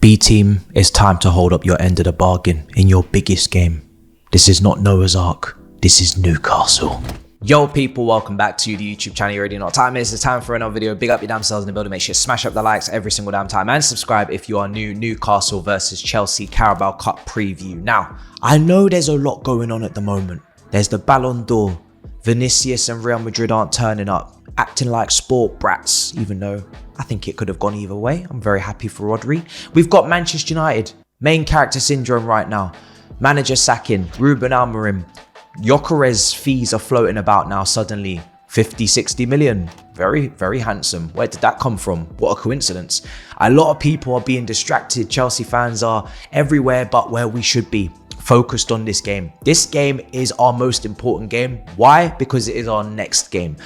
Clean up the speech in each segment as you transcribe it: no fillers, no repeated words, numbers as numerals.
B team, it's time to hold up your end of the bargain in your biggest game. This is not Noah's Ark, this is Newcastle. Yo people, welcome back to the YouTube channel. You already know what time it is. It's time for another video. Big up your damn selves in the building. Make sure you smash up the likes every single damn time and subscribe if you are new. Newcastle versus Chelsea Carabao Cup preview. Now, I know there's a lot going on at the moment. There's the Ballon d'Or. Vinicius and Real Madrid aren't turning up, acting like sport brats, even though I think it could have gone either way. I'm very happy for Rodri. We've got Manchester United, main character syndrome right now. Manager sacking, Ruben Amorim. Gyökeres fees are floating about now suddenly. 50, 60 million. Very, very handsome. Where did that come from? What a coincidence. A lot of people are being distracted. Chelsea fans are everywhere but where we should be. Focused on this game. This game is our most important game. Why? Because it is our next game.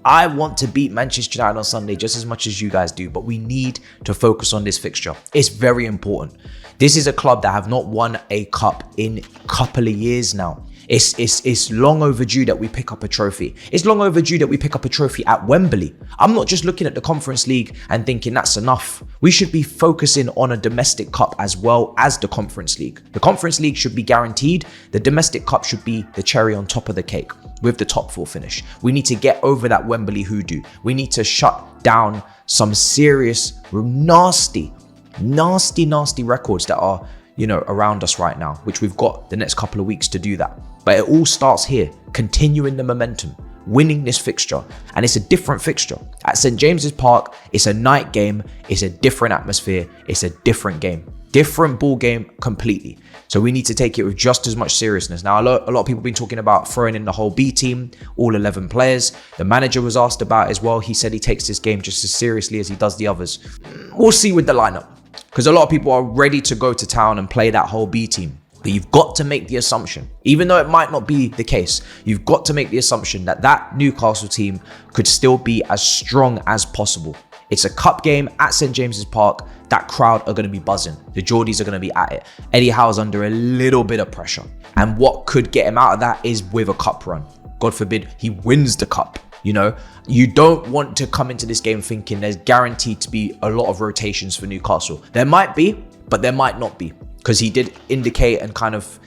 I want to beat Manchester United on Sunday just as much as you guys do, but we need to focus on this fixture. It's very important. This is a club that have not won a cup in a couple of years now. It's long overdue that we pick up a trophy. It's long overdue that we pick up a trophy at Wembley. I'm not just looking at the Conference League and thinking that's enough. We should be focusing on a domestic cup as well as the Conference League. The Conference League should be guaranteed. The domestic cup should be the cherry on top of the cake with the top four finish. We need to get over that Wembley hoodoo. We need to shut down some serious, nasty records that are, around us right now, which we've got the next couple of weeks to do that. But it all starts here, continuing the momentum, winning this fixture. And it's a different fixture. At St. James's Park, it's a night game. It's a different atmosphere. It's a different game. Different ball game completely. So we need to take it with just as much seriousness. Now, a lot of people have been talking about throwing in the whole B team, all 11 players. The manager was asked about it as well. He said he takes this game just as seriously as he does the others. We'll see with the lineup, because a lot of people are ready to go to town and play that whole B team. But you've got to make the assumption, even though it might not be the case, you've got to make the assumption that that Newcastle team could still be as strong as possible. It's a cup game at St. James's Park. That crowd are going to be buzzing. The Geordies are going to be at it. Eddie Howe's under a little bit of pressure. And what could get him out of that is with a cup run. God forbid he wins the cup. You don't want to come into this game thinking there's guaranteed to be a lot of rotations for Newcastle. There might be, but there might not be. Because he did indicate and kind of,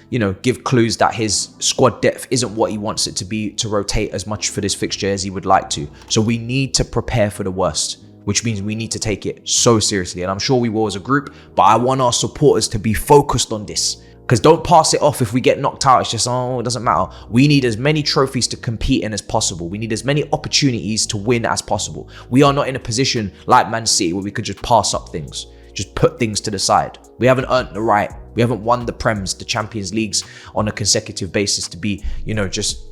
give clues that his squad depth isn't what he wants it to be to rotate as much for this fixture as he would like to. So we need to prepare for the worst, which means we need to take it so seriously. And I'm sure we will as a group, but I want our supporters to be focused on this. Because don't pass it off if we get knocked out. It's just, it doesn't matter. We need as many trophies to compete in as possible. We need as many opportunities to win as possible. We are not in a position like Man City where we could just pass up things. Just put things to the side. We haven't earned the right. We haven't won the Prems, the Champions Leagues on a consecutive basis to be, just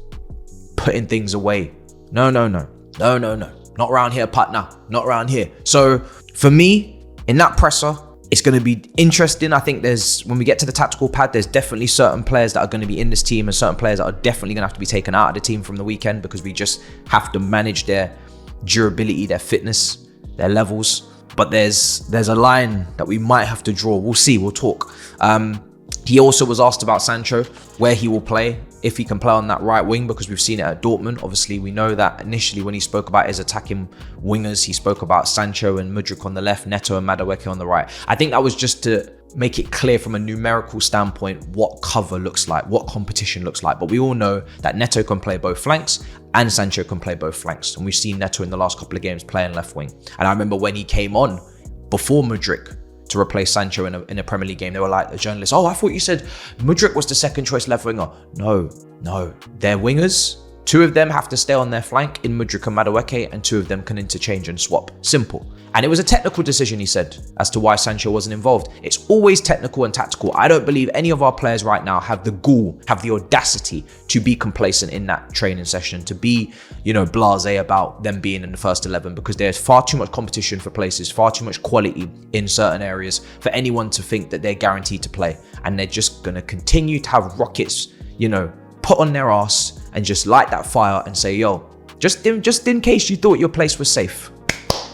putting things away. No. Not around here, partner. Not around here. So for me, in that presser, it's going to be interesting. I think when we get to the tactical pad, there's definitely certain players that are going to be in this team and certain players that are definitely going to have to be taken out of the team from the weekend, because we just have to manage their durability, their fitness, their levels. But there's a line that we might have to draw. We'll see. We'll talk. He also was asked about Sancho, where he will play, if he can play on that right wing, because we've seen it at Dortmund. Obviously, we know that initially when he spoke about his attacking wingers, he spoke about Sancho and Mudryk on the left, Neto and Madueke on the right. I think that was just to make it clear from a numerical standpoint what cover looks like, what competition looks like. But we all know that Neto can play both flanks and Sancho can play both flanks. And we've seen Neto in the last couple of games playing left wing. And I remember when he came on before Mudryk to replace Sancho in a Premier League game, they were like, the journalists, I thought you said Mudryk was the second choice left winger. No, they're wingers. Two of them have to stay on their flank in Mudryk and Madueke, and two of them can interchange and swap. Simple. And it was a technical decision, he said, as to why Sancho wasn't involved. It's always technical and tactical. I don't believe any of our players right now have the gall, have the audacity to be complacent in that training session, to be, blasé about them being in the first 11, because there's far too much competition for places, far too much quality in certain areas for anyone to think that they're guaranteed to play. And they're just going to continue to have rockets, put on their ass and just light that fire and say, yo, just in case you thought your place was safe.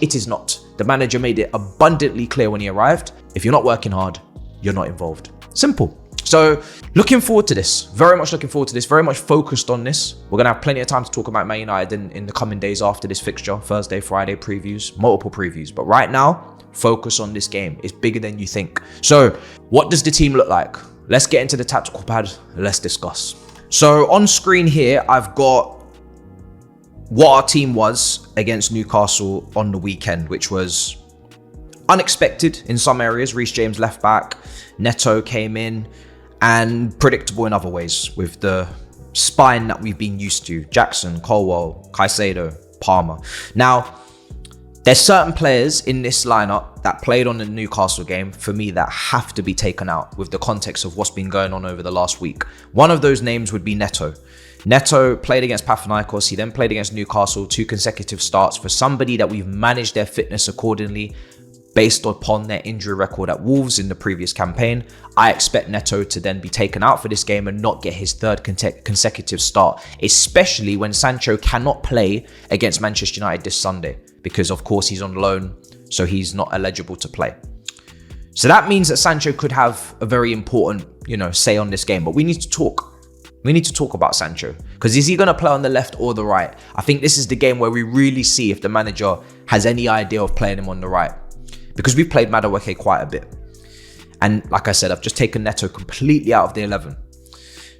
It is not. The manager made it abundantly clear when he arrived. If you're not working hard, you're not involved. Simple. So looking forward to this, very much looking forward to this, very much focused on this. We're going to have plenty of time to talk about Man United in the coming days after this fixture, Thursday, Friday previews, multiple previews. But right now, focus on this game. It's bigger than you think. So what does the team look like? Let's get into the tactical pad. Let's discuss. So on screen here, I've got what our team was against Newcastle on the weekend, which was unexpected in some areas. Reece James left back, Neto came in, and predictable in other ways with the spine that we've been used to. Jackson, Colwell, Caicedo, Palmer. Now, there's certain players in this lineup that played on the Newcastle game, for me, that have to be taken out with the context of what's been going on over the last week. One of those names would be Neto. Neto played against Panathinaikos. He then played against Newcastle, 2 consecutive starts. For somebody that we've managed their fitness accordingly, based upon their injury record at Wolves in the previous campaign, I expect Neto to then be taken out for this game and not get his 3rd consecutive start, especially when Sancho cannot play against Manchester United this Sunday, because of course he's on loan, so he's not eligible to play. So that means that Sancho could have a very important, say on this game, but we need to talk. We need to talk about Sancho, because is he going to play on the left or the right? I think this is the game where we really see if the manager has any idea of playing him on the right, because we've played Madueke quite a bit. And like I said, I've just taken Neto completely out of the 11.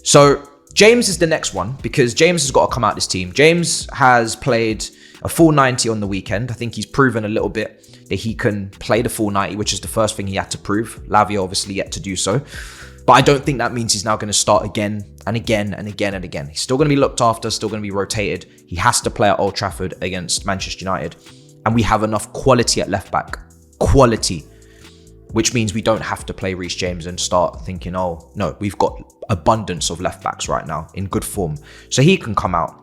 So James is the next one, because James has got to come out this team. James has played a full 90 on the weekend. I think he's proven a little bit that he can play the full 90, which is the first thing he had to prove. Lavia obviously yet to do so. But I don't think that means he's now going to start again and again and again and again. He's still going to be looked after, still going to be rotated. He has to play at Old Trafford against Manchester United. And we have enough quality at left back. Quality, which means we don't have to play Reece James and start thinking, oh no, we've got abundance of left backs right now in good form, so he can come out.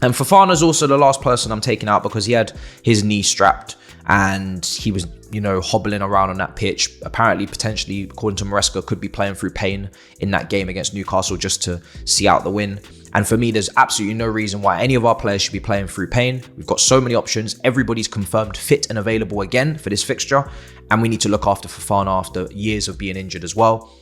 And Fofana's also the last person I'm taking out, because he had his knee strapped and he was hobbling around on that pitch. Apparently, potentially, according to Maresca, could be playing through pain in that game against Newcastle just to see out the win. And for me, there's absolutely no reason why any of our players should be playing through pain. We've got so many options. Everybody's confirmed fit and available again for this fixture. And we need to look after Fofana after years of being injured as well.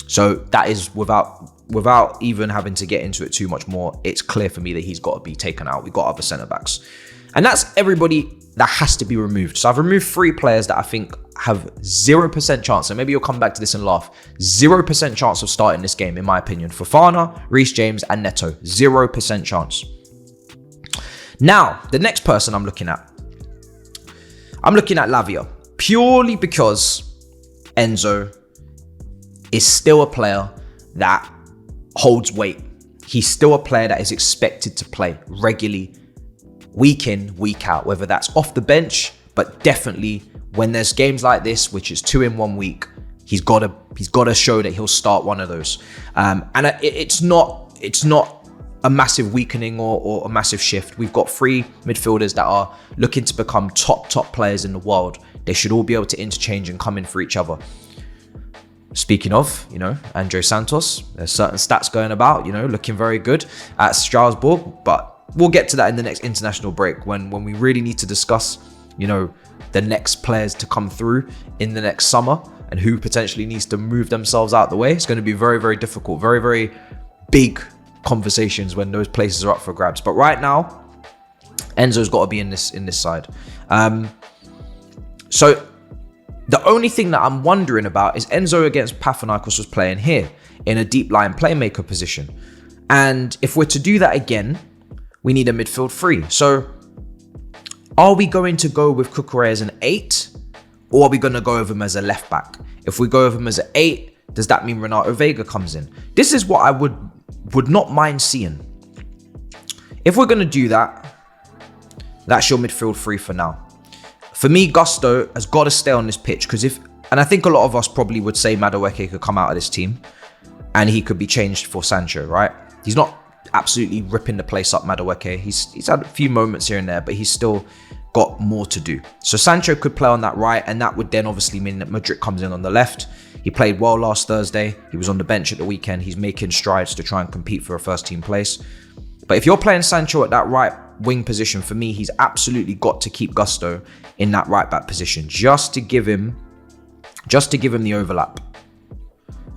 So that is without even having to get into it too much more, it's clear for me that he's got to be taken out. We've got other centre-backs. And that's everybody that has to be removed. So I've removed 3 players that I think have 0% chance, and maybe you'll come back to this and laugh, 0% chance of starting this game, in my opinion. Fofana, Reece James, and Neto, 0% chance. Now, the next person I'm looking at Lavia, purely because Enzo is still a player that holds weight. He's still a player that is expected to play regularly, week in, week out, whether that's off the bench, but definitely when there's games like this, which is 2 in 1 week, he's got to show that he'll start one of those. And it's not a massive weakening or a massive shift. We've got 3 midfielders that are looking to become top players in the world. They should all be able to interchange and come in for each other. Speaking of, Andre Santos, there's certain stats going about, looking very good at Strasbourg, but we'll get to that in the next international break when we really need to discuss, the next players to come through in the next summer and who potentially needs to move themselves out the way. It's going to be very, very difficult, very, very big conversations when those places are up for grabs. But right now, Enzo's got to be in this side. So the only thing that I'm wondering about is Enzo against Panathinaikos was playing here in a deep line playmaker position. And if we're to do that again, we need a midfield 3. So are we going to go with Cucurella as an 8, or are we going to go with him as a left back? If we go with him as an 8, does that mean Renato Vega comes in? This is what I would not mind seeing. If we're going to do that, that's your midfield 3 for now. For me, Gusto has got to stay on this pitch, because and I think a lot of us probably would say Madueke could come out of this team and he could be changed for Sancho, right? He's not absolutely ripping the place up, Madueke. He's had a few moments here and there, but he's still got more to do. So Sancho could play on that right, and that would then obviously mean that Mudryk comes in on the left. He played well last Thursday. He was on the bench at the weekend. He's making strides to try and compete for a first team place. But if you're playing Sancho at that right wing position, for me, he's absolutely got to keep Gusto in that right back position just to give him the overlap.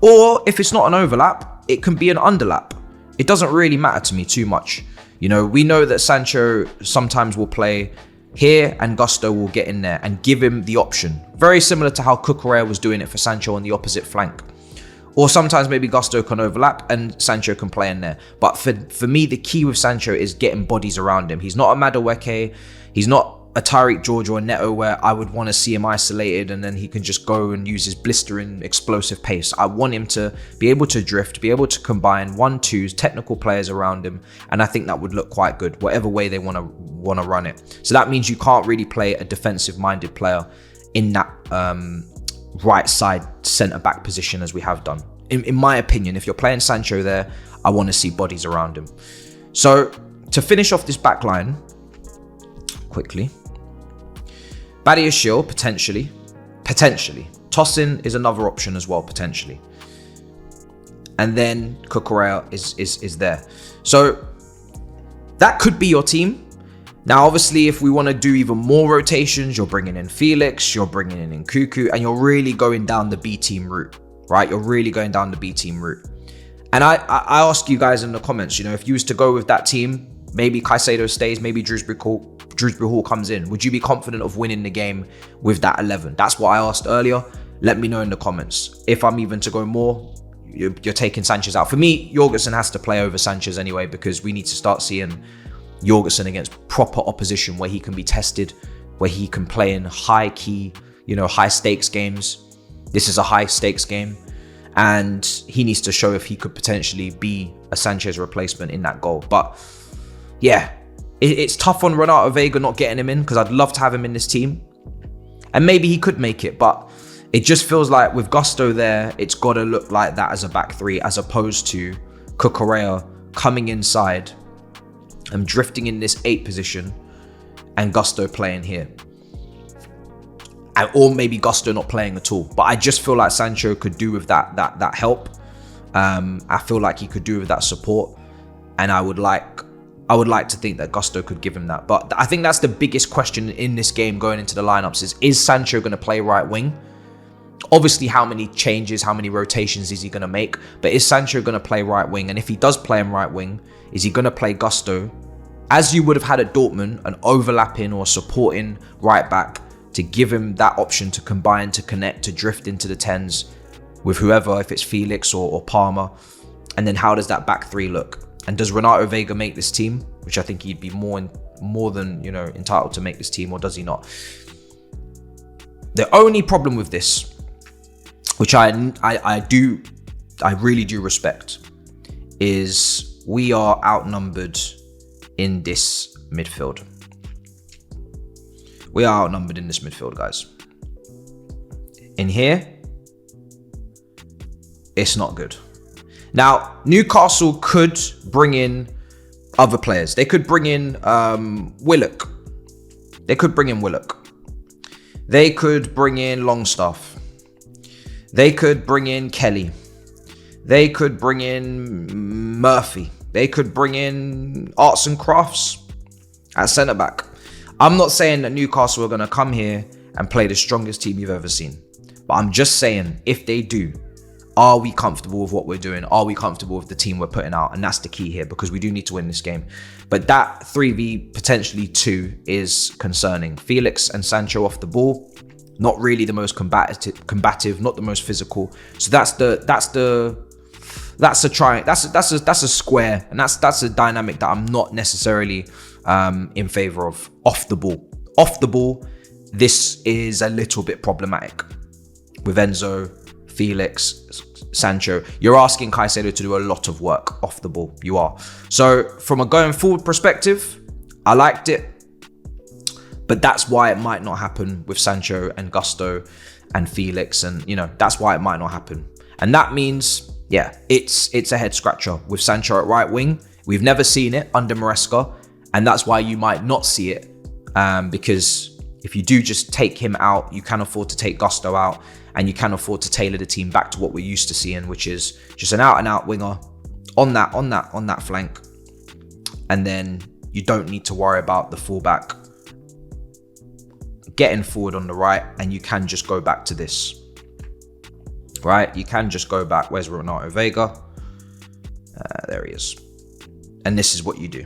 Or if it's not an overlap, it can be an underlap. It doesn't really matter to me too much. You know, we know that Sancho sometimes will play here and Gusto will get in there and give him the option. Very similar to how Cucurella was doing it for Sancho on the opposite flank. Or sometimes maybe Gusto can overlap and Sancho can play in there. But for me, the key with Sancho is getting bodies around him. He's not a Madueke. He's not a Tyreek George or a Neto where I would want to see him isolated and then he can just go and use his blistering explosive pace. I want him to be able to drift, be able to combine 1-2s, technical players around him, and I think that would look quite good, whatever way they want to run it. So that means you can't really play a defensive-minded player in that right side centre-back position as we have done. In my opinion, if you're playing Sancho there, I want to see bodies around him. So to finish off this back line, quickly, Badiashile, potentially. Tosin is another option as well, potentially. And then Cucurella is there. So that could be your team. Now, obviously, if we want to do even more rotations, you're bringing in Felix, you're bringing in Nkuku, and you're really going down the B team route, right? You're really going down the B team route. And I ask you guys in the comments, you know, if you was to go with that team, maybe Caicedo stays, maybe Drewsbury Hall comes in. Would you be confident of winning the game with that 11? That's what I asked earlier. Let me know in the comments. If I'm even to go more, you're taking Sanchez out. For me, Jorgensen has to play over Sanchez anyway, because we need to start seeing Jorgensen against proper opposition where he can be tested, where he can play in high key, you know, high stakes games. This is a high stakes game. And he needs to show if he could potentially be a Sanchez replacement in that goal. But yeah, it's tough on Renato Vega not getting him in, because I'd love to have him in this team. And maybe he could make it, but it just feels like with Gusto there, it's got to look like that as a back three, as opposed to Cucurella coming inside and drifting in this 8 position and Gusto playing here. Or maybe Gusto not playing at all. But I just feel like Sancho could do with that help. I feel like he could do with that support. And I would like to think that Gusto could give him that. But I think that's the biggest question in this game going into the lineups is Sancho going to play right wing? Obviously, how many changes, how many rotations is he going to make? But is Sancho going to play right wing? And if he does play him right wing, is he going to play Gusto, as you would have had at Dortmund, an overlapping or supporting right back to give him that option to combine, to connect, to drift into the 10s with whoever, if it's Felix or Palmer? And then how does that back three look? And does Renato Vega make this team? Which I think he'd be more than, you know, entitled to make this team, or does he not? The only problem with this, which I really do respect, is we are outnumbered in this midfield. We are outnumbered in this midfield, guys. In here, it's not good. Now, Newcastle could bring in other players. They could bring in Willock. They could bring in Willock. They could bring in Longstaff. They could bring in Kelly. They could bring in Murphy. They could bring in Arts and Crafts at centre-back. I'm not saying that Newcastle are going to come here and play the strongest team you've ever seen. But I'm just saying, if they do, are we comfortable with what we're doing? Are we comfortable with the team we're putting out? And that's the key here, because we do need to win this game. But that 3v potentially 2 is concerning. Felix and Sancho off the ball, not really the most combative, not the most physical. So that's a square, and that's a dynamic that I'm not necessarily in favor of. Off the ball, this is a little bit problematic with Enzo, Felix, Sancho. You're asking Caicedo to do a lot of work off the ball. You are. So from a going forward perspective, I liked it, but that's why it might not happen with Sancho and Gusto and Felix, and you know, that's why it might not happen. And that means, yeah, it's a head scratcher with Sancho at right wing. We've never seen it under Maresca, and that's why you might not see it, because if you do just take him out, you can afford to take Gusto out, and you can afford to tailor the team back to what we're used to seeing, which is just an out-and-out winger on that flank. And then you don't need to worry about the fullback getting forward on the right, and you can just go back to this. right? You can just go back. Where's Renato Vega? There he is. And this is what you do.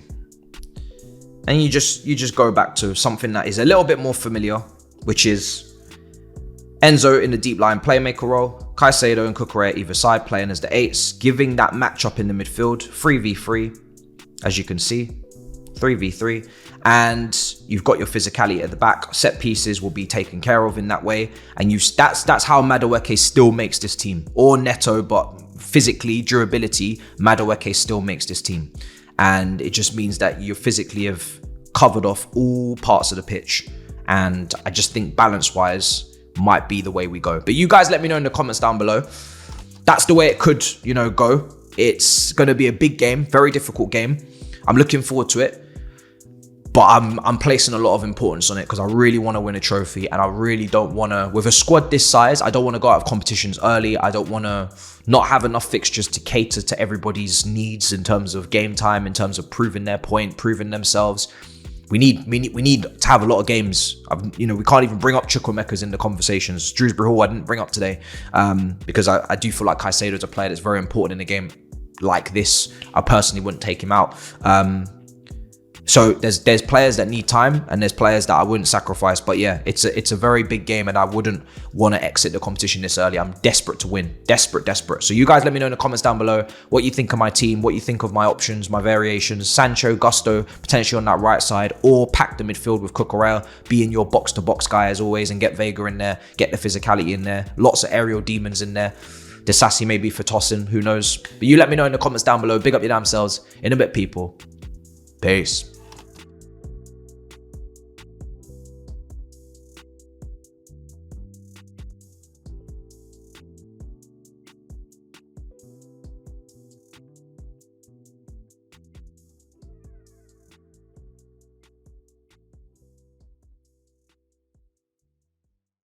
And you just go back to something that is a little bit more familiar, which is Enzo in the deep line playmaker role, Caicedo and Cucurella either side playing as the 8s, giving that matchup in the midfield, 3v3, as you can see, 3v3. And you've got your physicality at the back. Set pieces will be taken care of in that way. And that's how Madueke still makes this team. Or Neto, but physically, durability, Madueke still makes this team. And it just means that you physically have covered off all parts of the pitch. And I just think balance-wise might be the way we go. But you guys let me know in the comments down below. That's the way it could, go. It's going to be a big game, very difficult game. I'm looking forward to it. But I'm placing a lot of importance on it because I really want to win a trophy, and I really don't want to, with a squad this size, I don't want to go out of competitions early. I don't want to not have enough fixtures to cater to everybody's needs in terms of game time, in terms of proving their point, proving themselves. We need to have a lot of games. We can't even bring up Chukwuemeka's in the conversations. Drewsbury Hall I didn't bring up today because I do feel like Caicedo is a player that's very important in a game like this. I personally wouldn't take him out. So there's players that need time, and there's players that I wouldn't sacrifice. But yeah, it's a very big game, and I wouldn't want to exit the competition this early. I'm desperate to win. Desperate. So you guys let me know in the comments down below what you think of my team, what you think of my options, my variations. Sancho, Gusto, potentially on that right side, or pack the midfield with Cucurella, be in your box-to-box guy as always, and get Vega in there, get the physicality in there. Lots of aerial demons in there. Disasi maybe for tossing, who knows. But you let me know in the comments down below. Big up your damn selves. In a bit, people. Peace.